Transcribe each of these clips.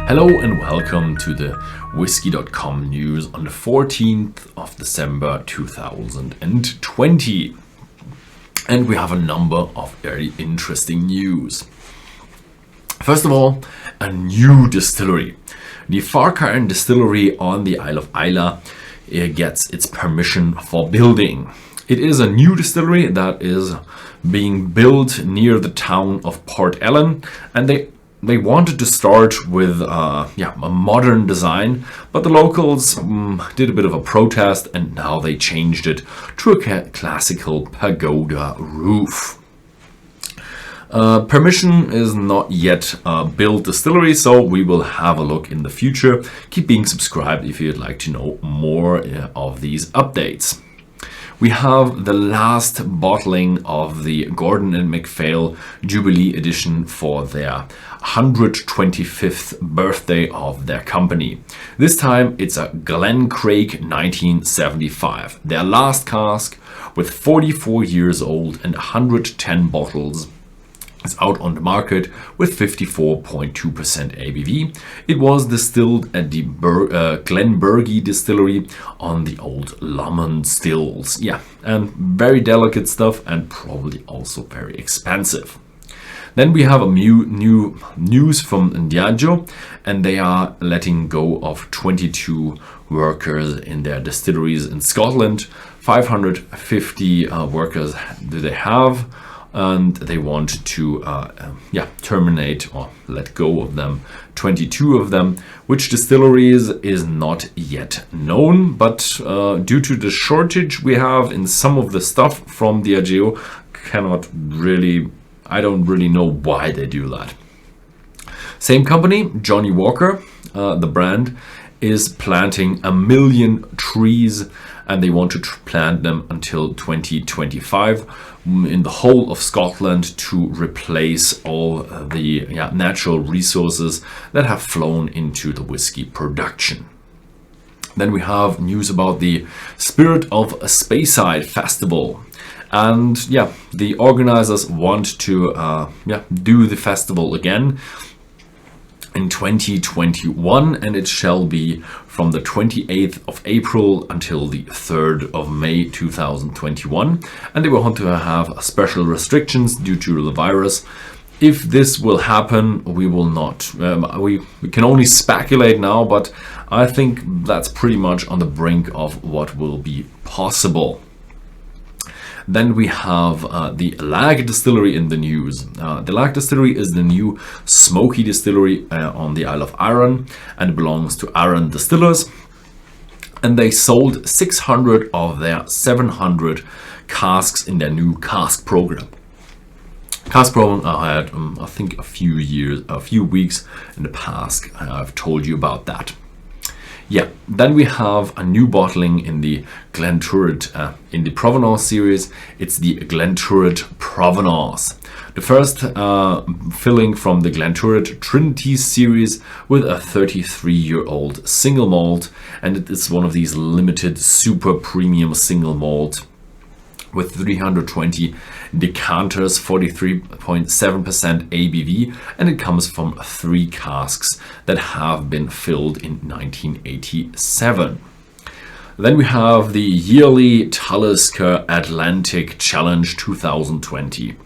Hello and welcome to the Whisky.com news on the 14th of December 2020. And we have a number of very interesting news. First of all, a new distillery. The Farkin Distillery on the Isle of Islay gets its permission for building. It is a new distillery that is being built near the town of Port Ellen, and they wanted to start with a modern design, but the locals did a bit of a protest, and now they changed it to a classical pagoda roof. Permission is not yet built distillery, so we will have a look in the future. Keep being subscribed if you'd like to know more of these updates. We have the last bottling of the Gordon MacPhail Jubilee Edition for their 125th birthday of their company. This time it's a Glencraig 1975, their last cask, with 44 years old and 110 bottles. It's out on the market with 54.2% ABV. It was distilled at the Glenturret Distillery on the old Lomond stills. Yeah, and very delicate stuff and probably also very expensive. Then we have a new news from Diageo, and they are letting go of 22 workers in their distilleries in Scotland. 550 workers do they have, and they want to terminate or let go of them, 22 of them. Which distilleries is not yet known, but due to the shortage we have in some of the stuff from Diageo, I don't really know why they do that. Same company, Johnnie Walker, the brand, is planting 1 million trees, and they want to plant them until 2025 in the whole of Scotland to replace all the natural resources that have flown into the whiskey production. Then we have news about the Spirit of Speyside Festival. And the organizers want to do the festival again in 2021, and it shall be from the 28th of April until the 3rd of May 2021, and they will want to have special restrictions due to the virus. If this will happen, we will not. We can only speculate now, but I think that's pretty much on the brink of what will be possible. Then we have the Lagg Distillery in the news. The Lagg Distillery is the new smoky distillery on the Isle of Arran, and it belongs to Arran Distillers. And they sold 600 of their 700 casks in their new cask program. Cask program I had, I think, a few weeks in the past. I've told you about that. Yeah, then we have a new bottling in the Glenturret in the Provenance series. It's the Glenturret Provenance. The first filling from the Glenturret Trinity series with a 33-year-old single malt, and it is one of these limited super premium single malt with 320 decanters, 43.7% ABV, and it comes from 3 casks that have been filled in 1987. Then we have the yearly Talisker Atlantic Challenge 2020.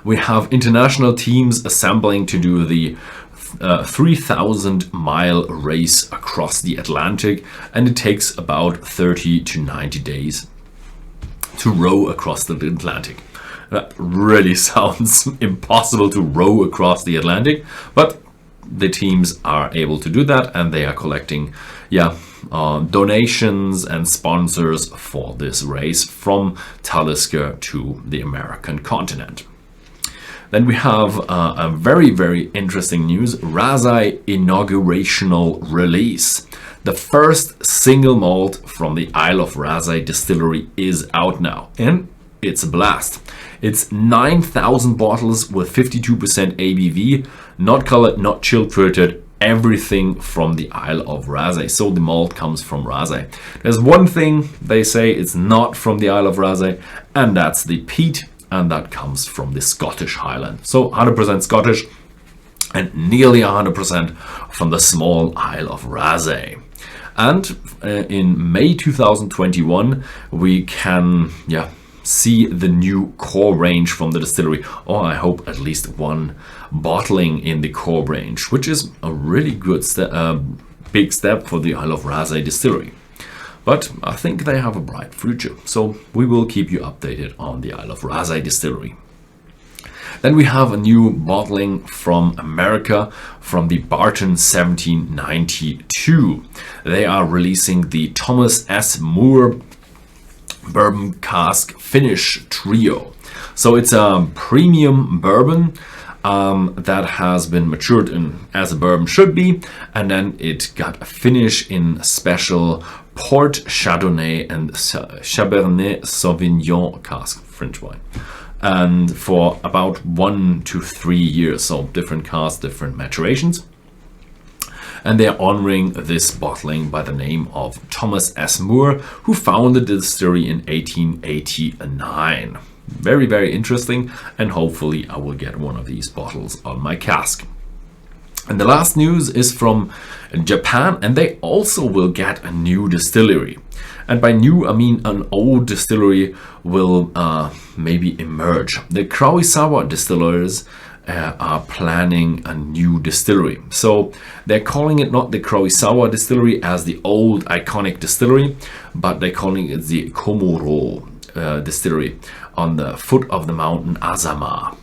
We have international teams assembling to do the 3,000-mile race across the Atlantic, and it takes about 30 to 90 days to row across the Atlantic. That really sounds impossible, to row across the Atlantic, but the teams are able to do that, and they are collecting donations and sponsors for this race from Talisker to the American continent. Then we have a very, very interesting news, Raasay Inaugural Release. The first single malt from the Isle of Raasay Distillery is out now, and it's a blast. It's 9,000 bottles with 52% ABV, not colored, not chill filtered, everything from the Isle of Raasay. So the malt comes from Raasay. There's one thing they say it's not from the Isle of Raasay, and that's the peat, and that comes from the Scottish Highland. So 100% Scottish. and nearly 100% from the small Isle of Raasay. And in May 2021, we can see the new core range from the distillery, or I hope at least one bottling in the core range, which is a really good big step for the Isle of Raasay Distillery. But I think they have a bright future, so we will keep you updated on the Isle of Raasay Distillery. Then we have a new bottling from America, from the Barton 1792. They are releasing the Thomas S. Moore Bourbon Cask Finish Trio. So it's a premium bourbon that has been matured as a bourbon should be, and then it got a finish in special Port, Chardonnay and Cabernet Sauvignon cask, French wine. And for about 1 to 3 years, so different casks, different maturations. And they're honoring this bottling by the name of Thomas S. Moore, who founded the distillery in 1889. Very, very interesting, and hopefully I will get one of these bottles on my cask. And the last news is from Japan, and they also will get a new distillery. And by new, I mean an old distillery will maybe emerge. The Karuizawa Distillers are planning a new distillery. So they're calling it not the Karuizawa Distillery as the old iconic distillery, but they're calling it the Komuro Distillery on the foot of the mountain Azama.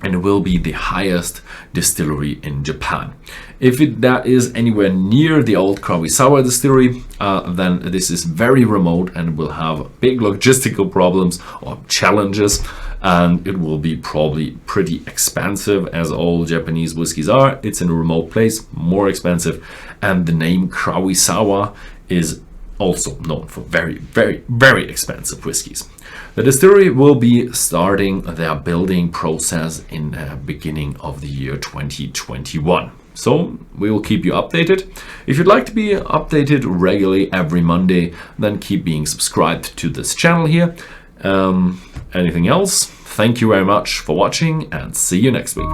And it will be the highest distillery in Japan. If that is anywhere near the old Karuizawa Distillery, then this is very remote and will have big logistical problems or challenges, and it will be probably pretty expensive, as all Japanese whiskies are. It's in a remote place, more expensive, and the name Karuizawa is also known for very, very, very expensive whiskies. The distillery will be starting their building process in the beginning of the year 2021. So we will keep you updated. If you'd like to be updated regularly every Monday, then keep being subscribed to this channel here. Anything else? Thank you very much for watching, and see you next week.